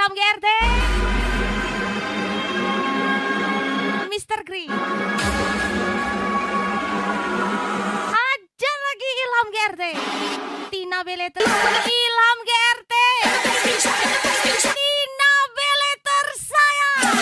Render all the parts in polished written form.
Ilham GRT, Mr. Green. Ajar lagi Ilham GRT, Tina Beleter, Ilham GRT, Tina Beleter sayang.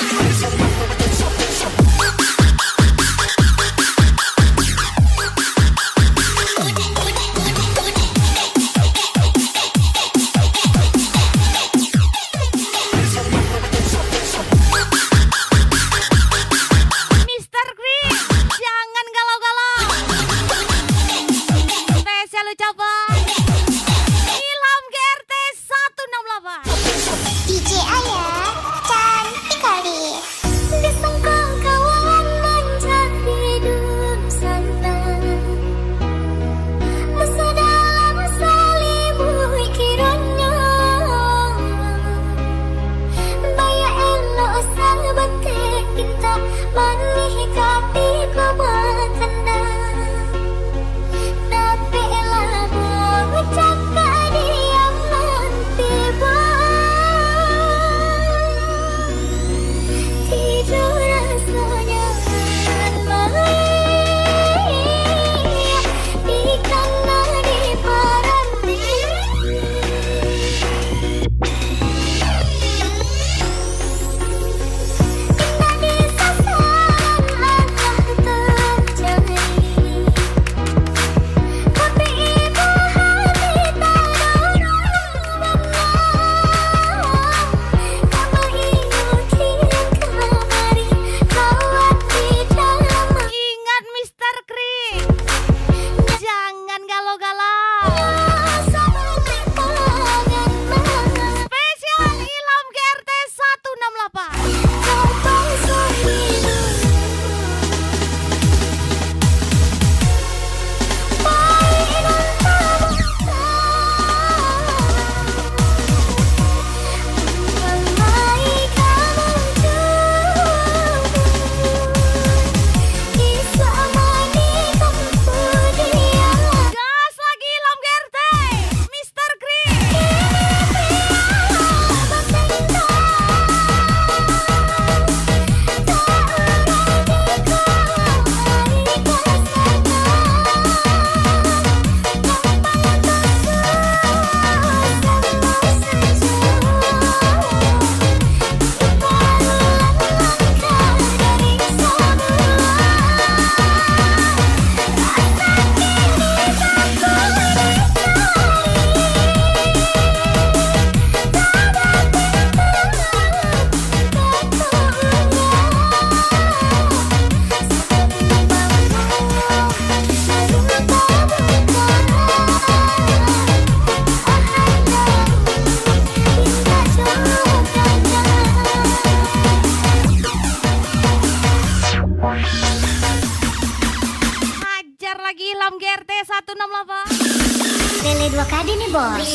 GRT 168. Lele 2 kali nih bos.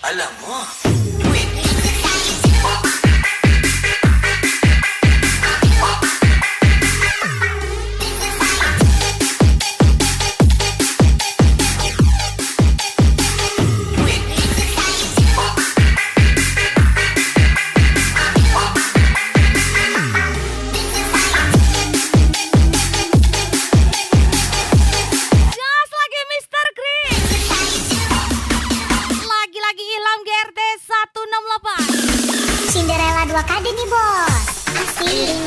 Alamak. Cinderella 2 kali nih bos. Asik.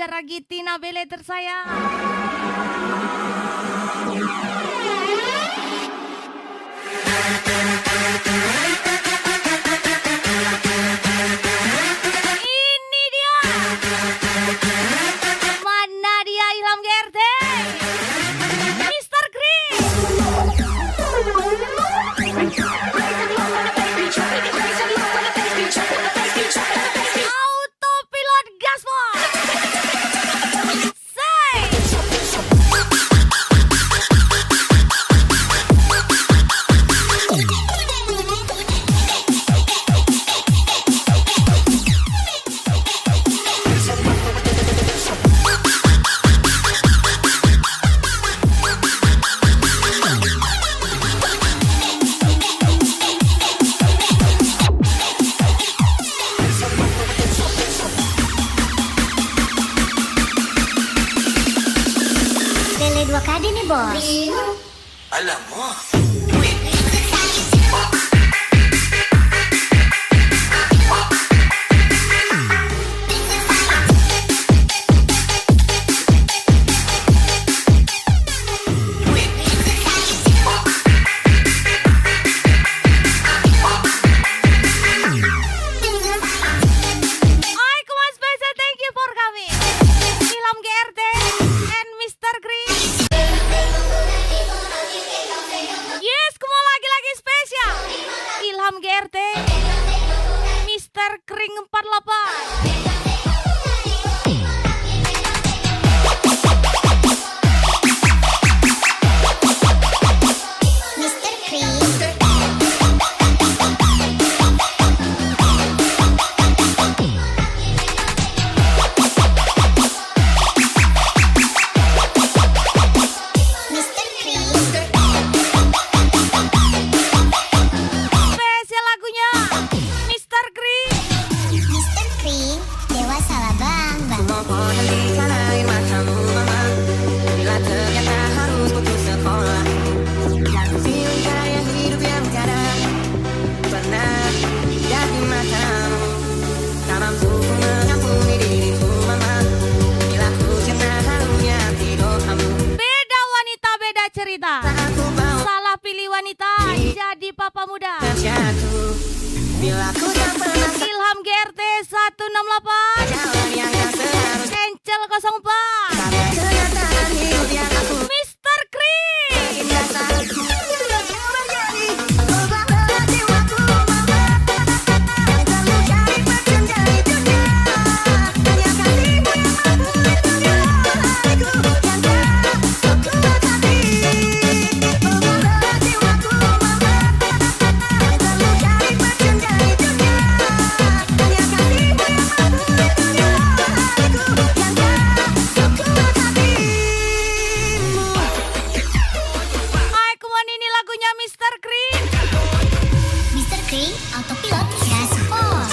Ajar lagi Tina Bele tersayang. Ini dia. Mana dia Ilham GRT? Mr. Green. Autopilot gaspol. Say. Bele 2 kali nih bos. Alamak. I come on special thank you for coming. Ilham GRT and Mr. Green. Yes, kembali lagi spesial. Ilham GRT, Mr. Kring 48. Mr. Cream. Mr. Cream. Spesial lagunya Mr. Green. Mr. Cream. Dewa salah bang. Mohon hentikan air matamu mama, bila ternyata harus putus sekolah. Dan pilih gaya hidup yang tiada pernah jadi matamu. Tak mampu mengampuni diriku mama, bila ku cinta harunya tidur kamu. Beda wanita, beda cerita. Aku bawa Salah pilih wanita, jadi papa muda. jatuh, bila ku tak pernah Ilham GRT 168, jalan yang tak seharusnya. Encel 04, Karena kenyataan hidup yang aku Mr. Green. indah saat ku menjadi beban jiwaku mama, yang selalu cari bercanda di dunia. Hanya kasihmu yang mampu lindungi hatiku yang tak sekuat hati. Beban jiwaku mama, yang selalu cari bercanda di dunia. Hanya kasihmu yang mampu lindungi hatiku yang tak sekuat hatimu. Hai, kemana ini lagunya Mr. Green. Mr. Cream. Autopilot gaspol.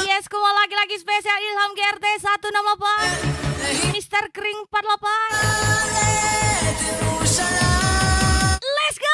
Yes, kembali lagi spesial Ilham GRT 168, Mr. Kring 48. Let's go.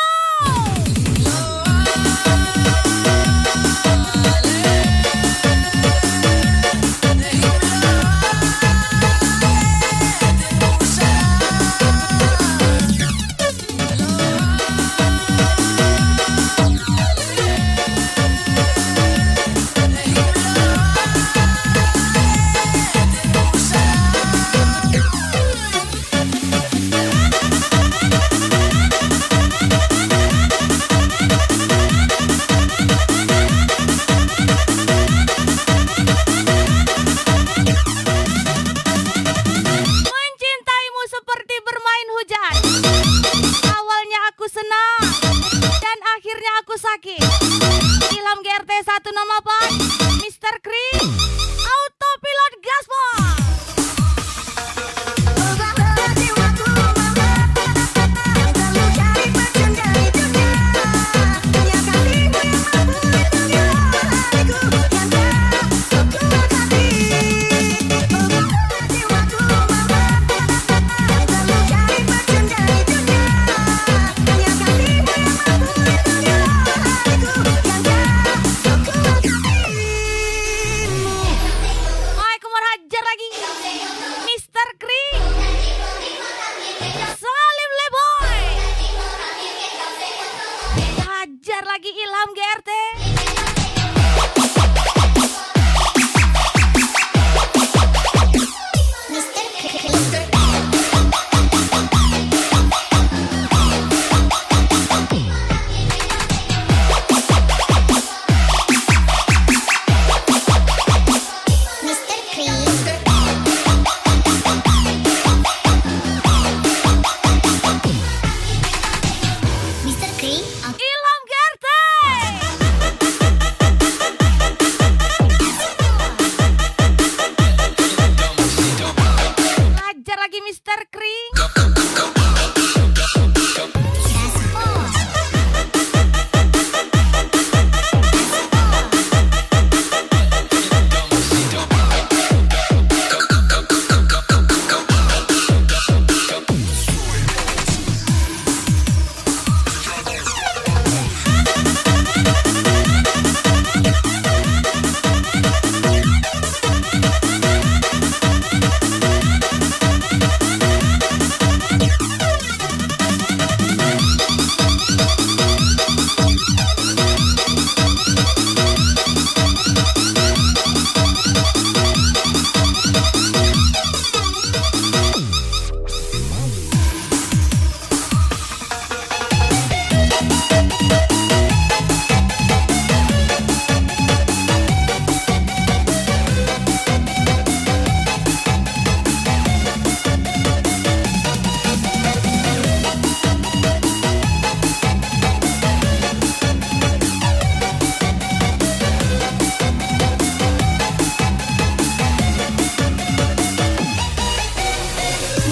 Mr. Kring.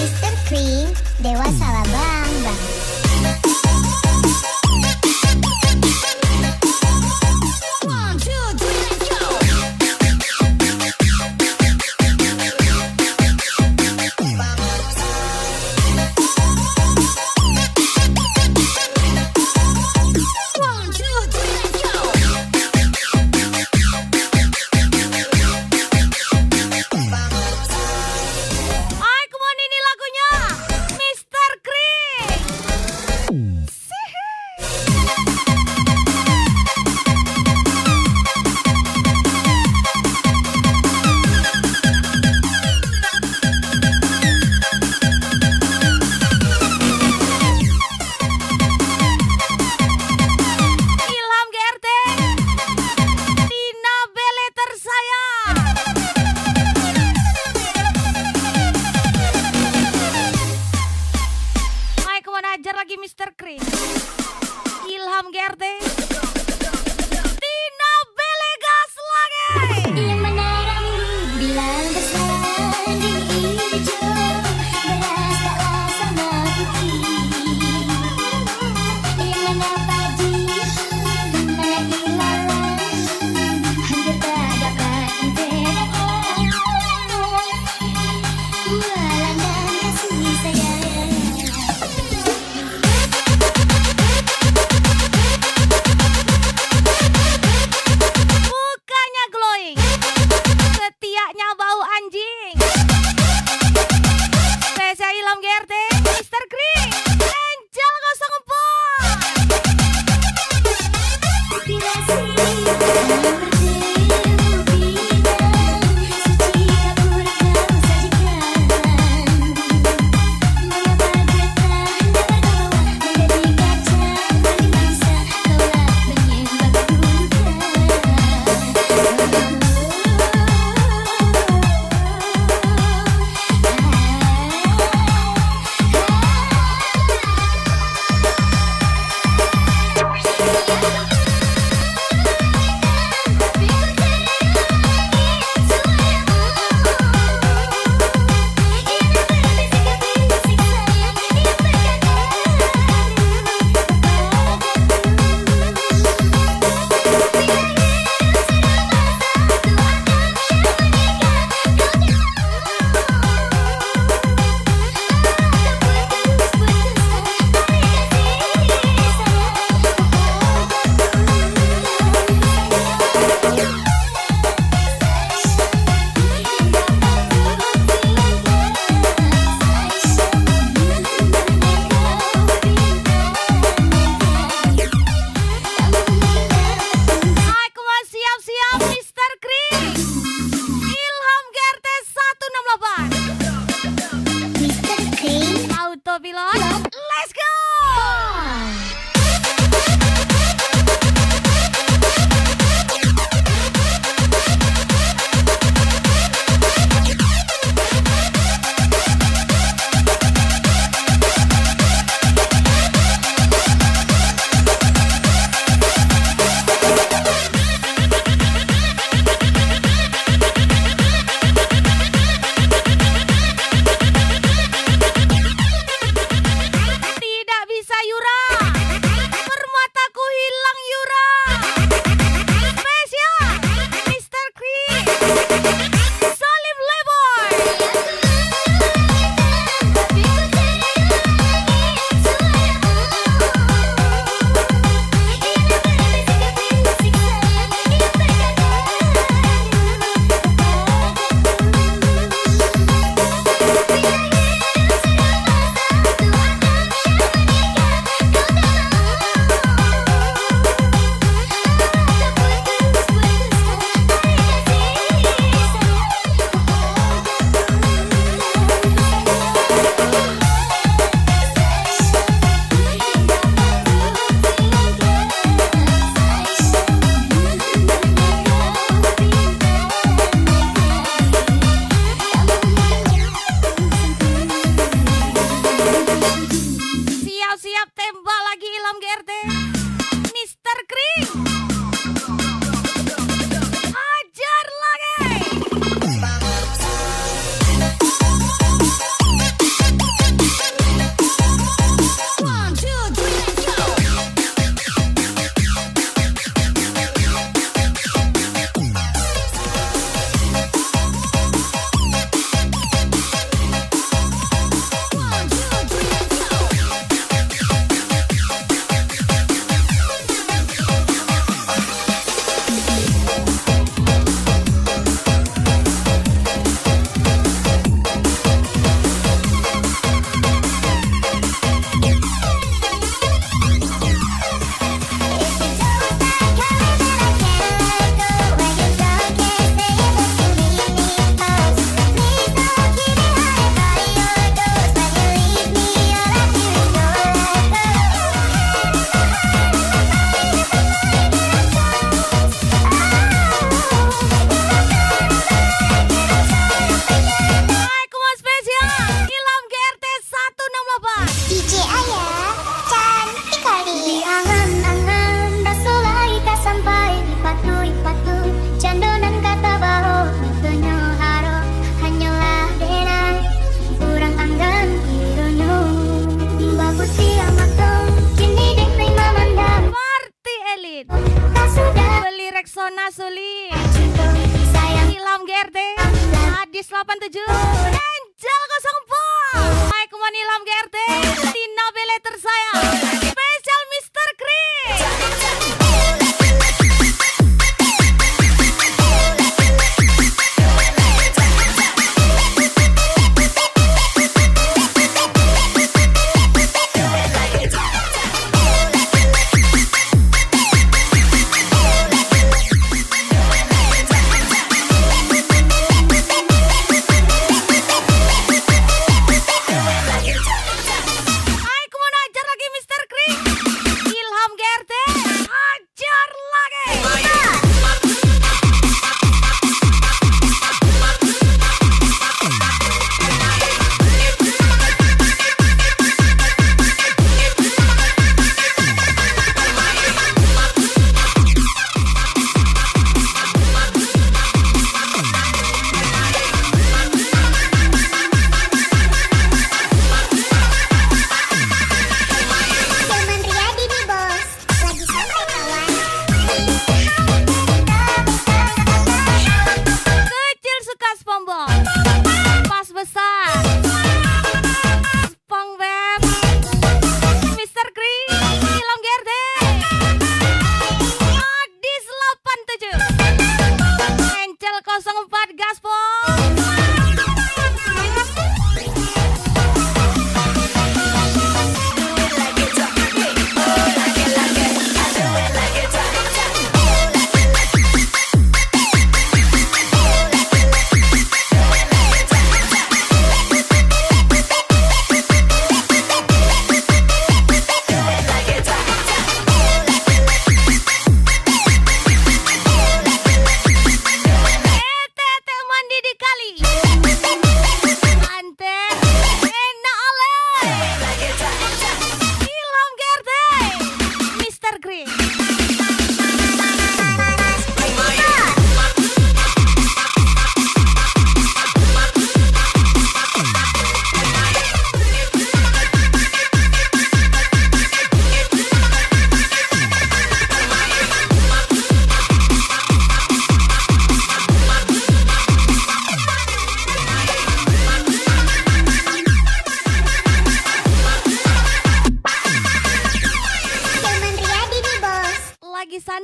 Mr. Kring, Dewa salah bang. One, two, three, let's go. One, two, three, let's go. Ay, come on, ini lagunya Mr. Kring. Ilham GRT, Tina Bele tersayang. Ay, kemana ajar lagi Mr. Kring. Ilham GRT, Tina Bele gas lagi. Yang menarang bilang bersanding hijau, beras taklah sama putih. Yang mana pagi, mana ilalang, hampir tak dapat membedakan. Bualan dan kasih sayang. Mukanya glowing, setiaknya bau anjing. Spesial Ilham GRT, Mr. Kring, Angel 04. Bila sini bertemu bintang, suci kabur kau sajikan.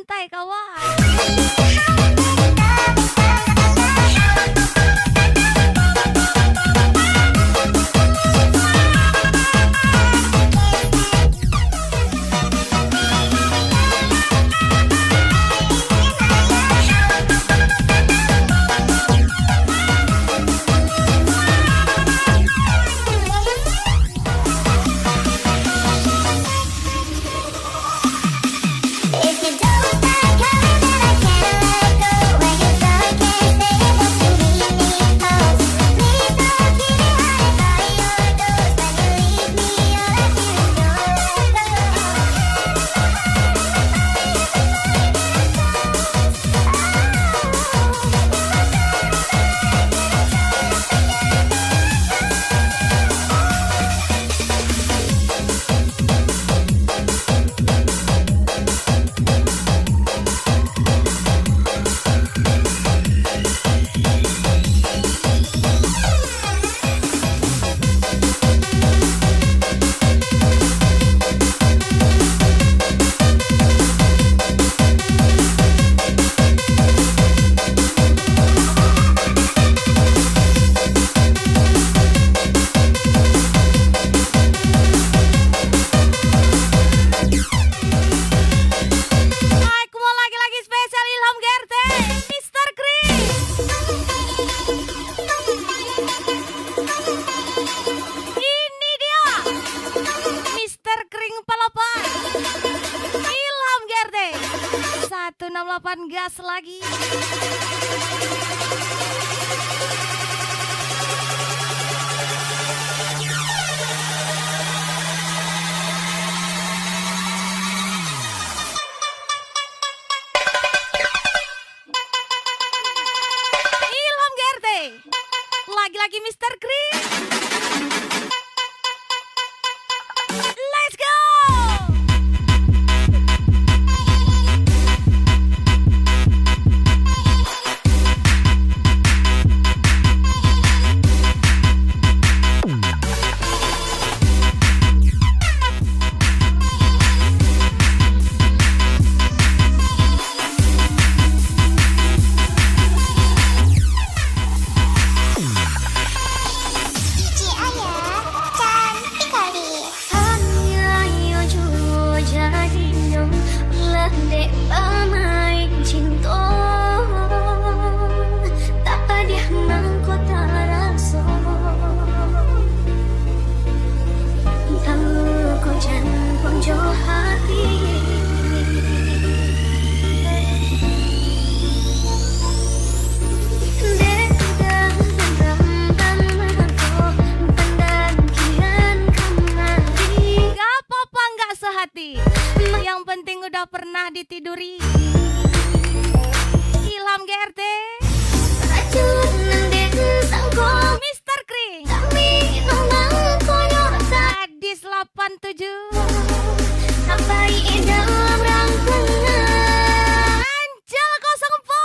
santai kawan. If you don't like how that I can't let go, when you don't care, say that you need me close. Please don't keep me hiding by your doors. When you leave me, I'll let you know. Aku mau lagi-lagi spesial Ilham Gerte, Mr. Green. Ini dia, Mr. Kering Palapan, Ilham Gerte, 168 gas lagi. Ilham Gerte, lagi-lagi Mr. Green. Let's go. Cici Ayah, cantik kali. Hanya jujur jadinya landai pamain cinta tak ada mahkota rasa tahu kau jangan jauh hati Gak apa-apa nggak sehati, yang penting udah pernah ditiduri. Ilham Gerte, Mr. Kring, Gadis 87, Angel 04.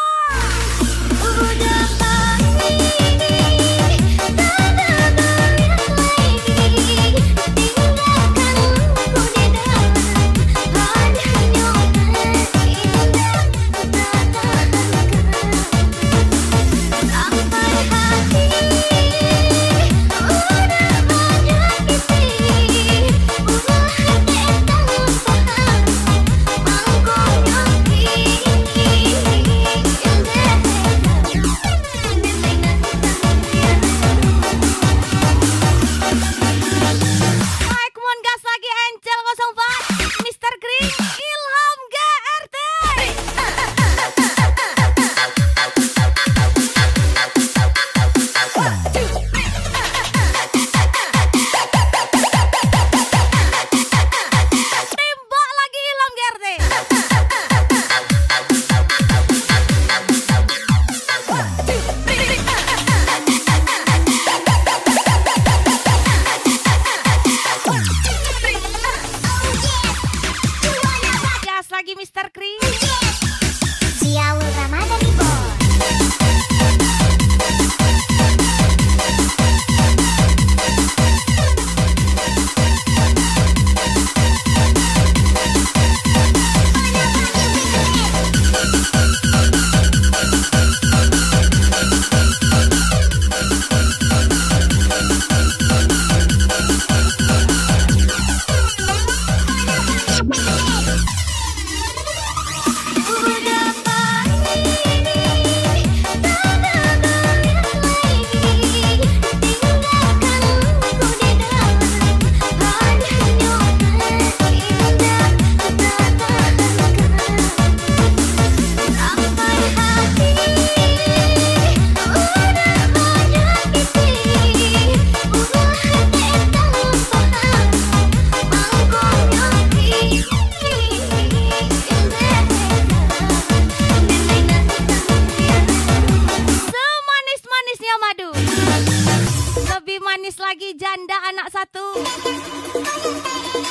manis lagi janda anak satu.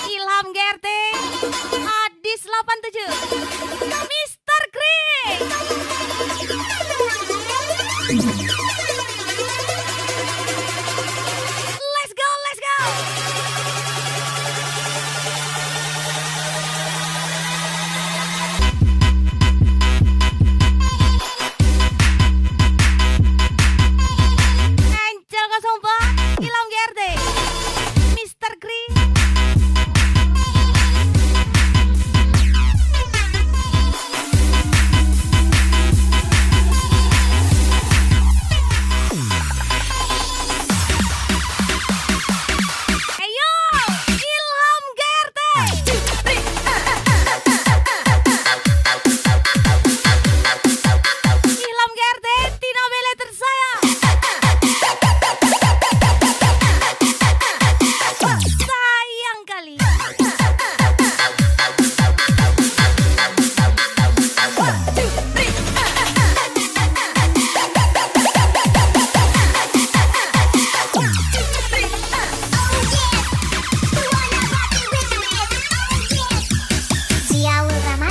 Ilham GRT, Adis 87, Mr. Green. Let's go, let's go. Angel 04, Ilham GRT, Mr. Green. Ayo, Ilham GRT. Ilham GRT, Tina Bele tersayang. Sayang kali. Ziaul Rahman.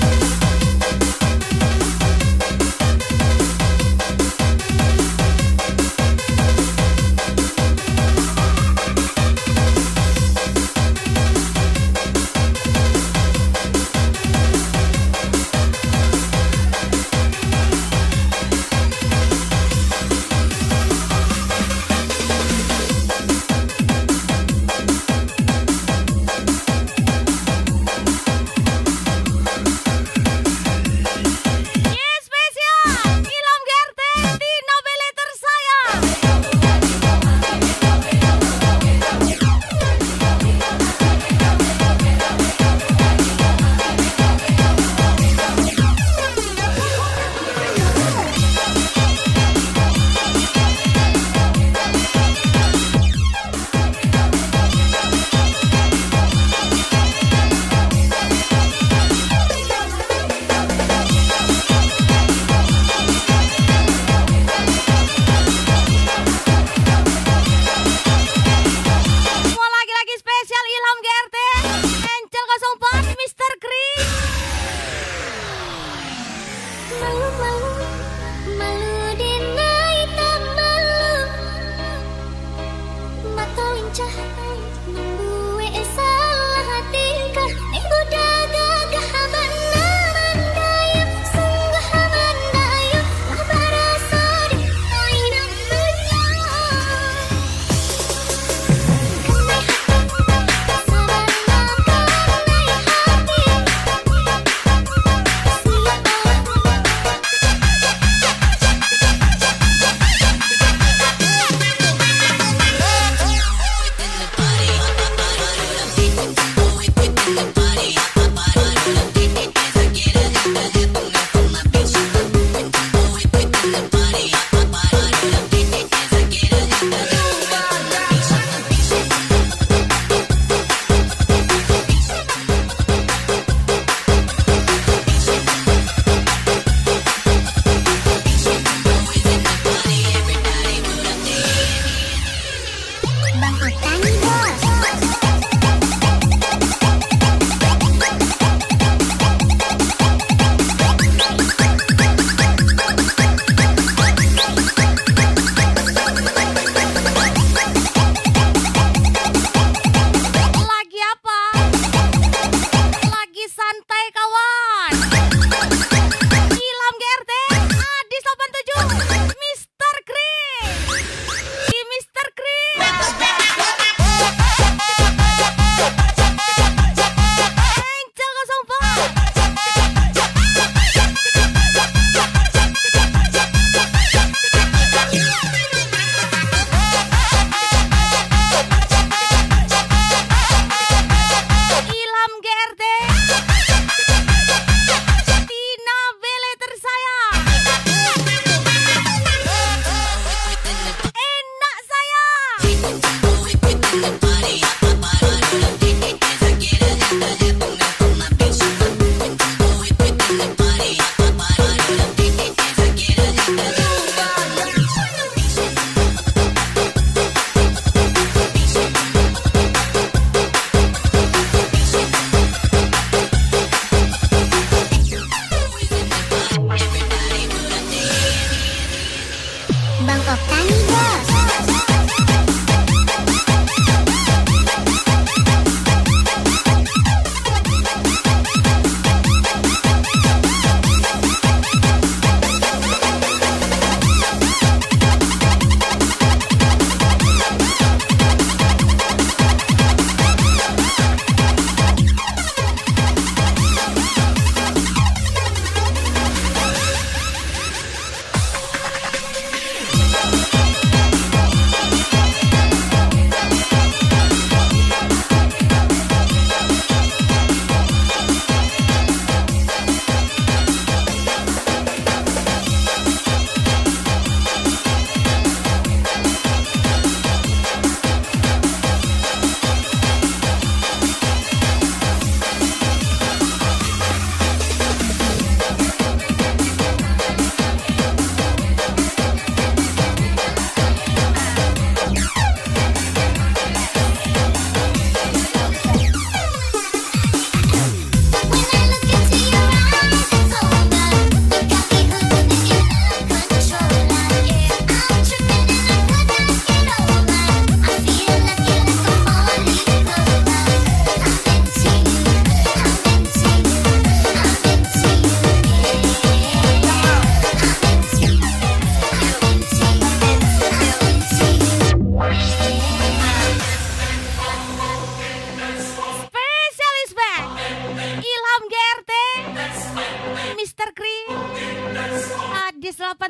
Yes, spesial. Ilham GRT, Tina Bele tersayang. Semua lagi-lagi spesial Ilham GRT, Angel 04, Mr. Green. Malu-malu, malu dinai tak malu. Mata lincah, membuat salah tingkah. Nego gagah bandaya, sungguh bandaya. Lah barasa di aina benyang. Kenai hati, sabana kenai hati. Bang Utani bos. Lagi apa? Lagi santai kawan. Ilham GRT, Adis 87, Mr. Green. Di Mr. Green. Angel 04. Ilham GRT, Tina Bele tersayang. Enak sayang.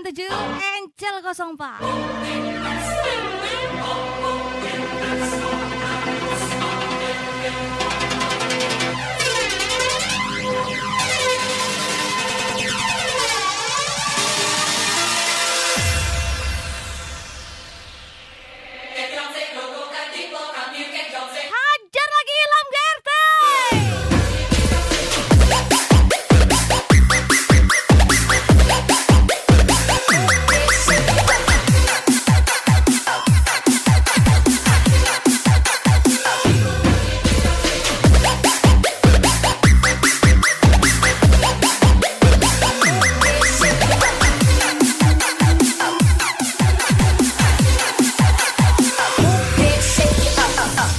0817 Angel 04. Hajar lagi Ilham GRT.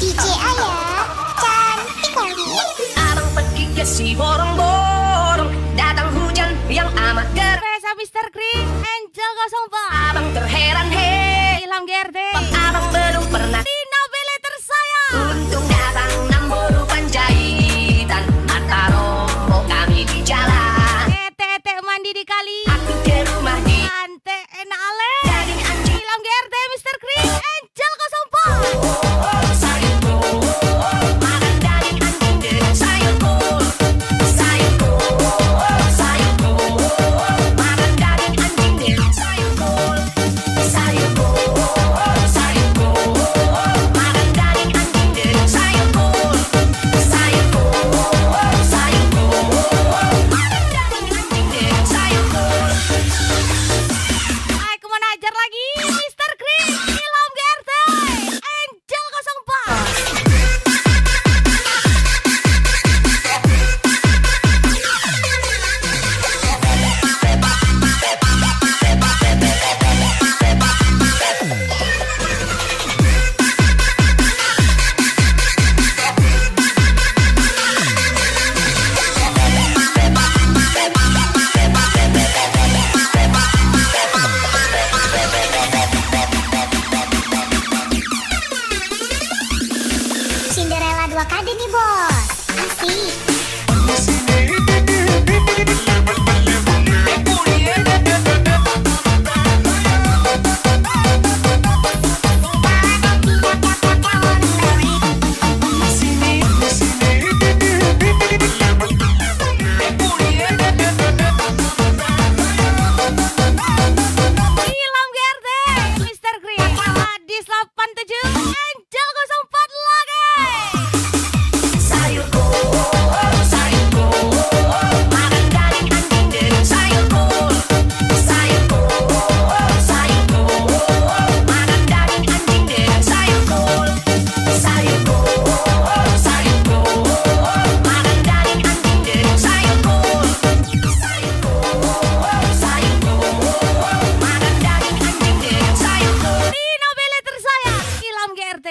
DJ Ayah, cantik lagi. Abang pergi ke si borong-borong, datang hujan yang amat deras. Reza Mr. Green Angel 04. Abang terheran, hei, Ilham GRT. abang belum pernah. Tina Bele tersayang. Untung datang 6 panjaitan, mata rombong kami di jalan. Tete mandi di kali. Aku ke rumah di Ante enak ale. daging anjing. Ilham GRT Mr. Green Angel 04. Sayur kol, makan daging anjing dengan sayur kol. Sayur kol, sayur kol, makan daging anjing dengan sayur kol. Sayur kol, sayur kol, makan daging anjing dengan sayur kol. Sayur kol, sayur kol, makan daging anjing dengan sayur kol. Ay, kemana ajar lagi Mr. Green Ilham GRT Angel 04. Cinderella 2 kali nih bos. Asik. Ilham GRT Mr. Green Hadis 87 Angel 04 lagi. Sayur kol, sayur kol, makan daging anjing dengan sayur kol. Sayur kol, sayur kol, makan daging anjing dengan sayur kol. Sayur kol, sayur kol, makan daging anjing dengan sayur kol. Sayur kol, sayur kol, makan daging anjing dengan sayur kol. Tina Bele tersayang Ilham GRT.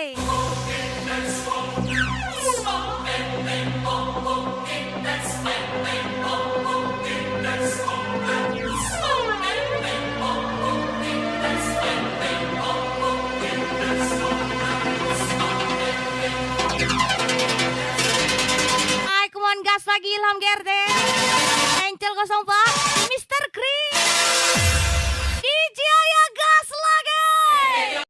Ay, come on gas lagi Ilham GRT Angel 04.